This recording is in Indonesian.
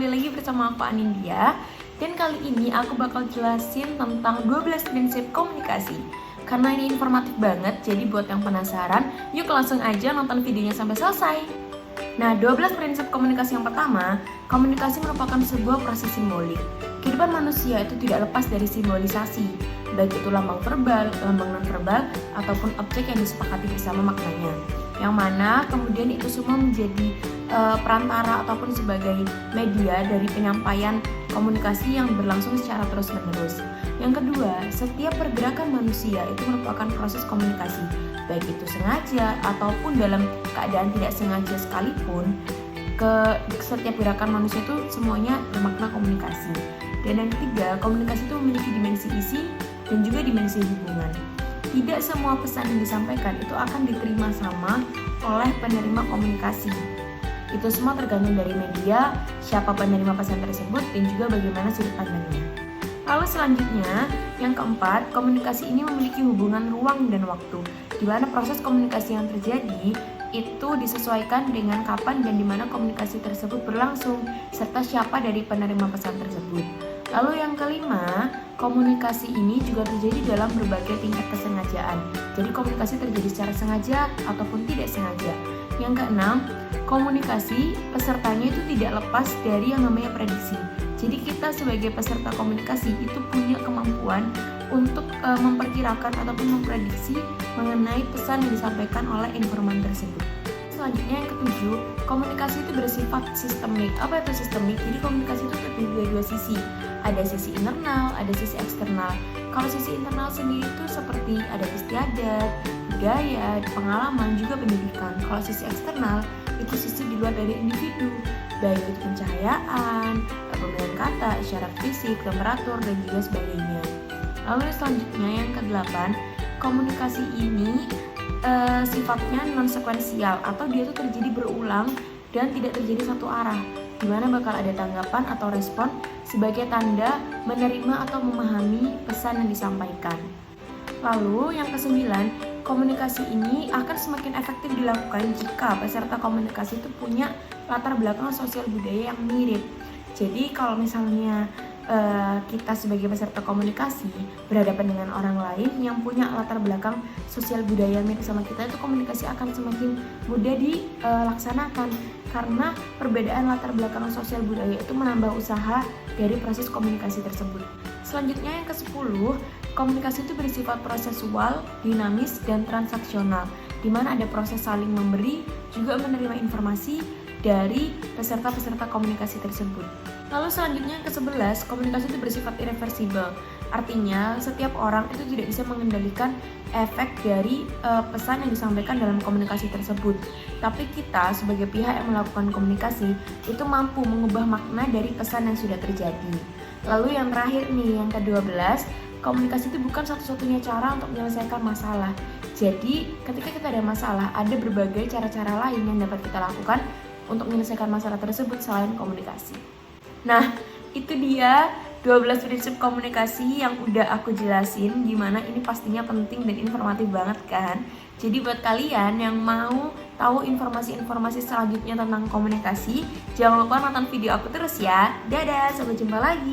kembali lagi bersama aku Anindya. Dan kali ini aku bakal jelasin tentang 12 prinsip komunikasi. Karena ini informatif banget, jadi buat yang penasaran, yuk langsung aja nonton videonya sampai selesai. Nah, 12 prinsip komunikasi yang pertama, komunikasi merupakan sebuah proses simbolik. Kehidupan manusia itu tidak lepas dari simbolisasi, baik itu lambang verbal, lambang non-verbal, ataupun objek yang disepakati bersama maknanya. Yang mana kemudian itu semua menjadi perantara ataupun sebagai media dari penyampaian komunikasi yang berlangsung secara terus-menerus. Yang kedua, setiap pergerakan manusia itu merupakan proses komunikasi, baik itu sengaja ataupun dalam keadaan tidak sengaja sekalipun. Setiap gerakan manusia itu semuanya bermakna komunikasi. Dan yang ketiga, komunikasi itu memiliki dimensi isi dan juga dimensi hubungan. Tidak semua pesan yang disampaikan itu akan diterima sama oleh penerima komunikasi. Itu semua tergantung dari media, siapa penerima pesan tersebut, dan juga bagaimana sudut pandangnya. Lalu selanjutnya, yang keempat, komunikasi ini memiliki hubungan ruang dan waktu, di mana proses komunikasi yang terjadi itu disesuaikan dengan kapan dan di mana komunikasi tersebut berlangsung, serta siapa dari penerima pesan tersebut. Lalu yang kelima, komunikasi ini juga terjadi dalam berbagai tingkat kesengajaan. Jadi komunikasi terjadi secara sengaja ataupun tidak sengaja. Yang keenam, komunikasi pesertanya itu tidak lepas dari yang namanya prediksi. Jadi kita sebagai peserta komunikasi itu punya kemampuan untuk memperkirakan ataupun memprediksi mengenai pesan yang disampaikan oleh informan tersebut. Selanjutnya yang ketujuh, komunikasi itu bersifat sistemik. Apa itu sistemik? Jadi komunikasi itu terdiri dari dua sisi. Ada sisi internal, ada sisi eksternal. Kalau sisi internal sendiri itu seperti ada istiadat, budaya, pengalaman, juga pendidikan. Kalau sisi eksternal itu sisi di luar dari individu, baik itu pencahayaan, pemilihan kata, isyarat fisik, temperatur, dan juga sebagainya. Lalu selanjutnya yang kedelapan, komunikasi ini sifatnya non-sekuensial atau dia itu terjadi berulang dan tidak terjadi satu arah, di mana bakal ada tanggapan atau respon sebagai tanda menerima atau memahami pesan yang disampaikan. Lalu yang kesembilan, komunikasi ini akan semakin efektif dilakukan jika peserta komunikasi itu punya latar belakang sosial budaya yang mirip. Jadi kalau misalnya kita sebagai peserta komunikasi berhadapan dengan orang lain yang punya latar belakang sosial budaya mirip sama kita, itu komunikasi akan semakin mudah dilaksanakan karena perbedaan latar belakang sosial budaya itu menambah usaha dari proses komunikasi tersebut. Selanjutnya yang ke-10, komunikasi itu bersifat prosesual, dinamis, dan transaksional, di mana ada proses saling memberi juga menerima informasi dari peserta-peserta komunikasi tersebut. Lalu selanjutnya yang ke-11, komunikasi itu bersifat irreversibel. Artinya setiap orang itu tidak bisa mengendalikan efek dari pesan yang disampaikan dalam komunikasi tersebut. Tapi kita sebagai pihak yang melakukan komunikasi itu mampu mengubah makna dari pesan yang sudah terjadi. Lalu yang terakhir nih, yang ke-12, komunikasi itu bukan satu-satunya cara untuk menyelesaikan masalah. Jadi ketika kita ada masalah, ada berbagai cara-cara lain yang dapat kita lakukan untuk menyelesaikan masalah tersebut selain komunikasi. Nah, itu dia 12 prinsip komunikasi yang udah aku jelasin, gimana ini pastinya penting dan informatif banget kan. Jadi buat kalian yang mau tahu informasi-informasi selanjutnya tentang komunikasi, jangan lupa nonton video aku terus ya. Dadah, sampai jumpa lagi.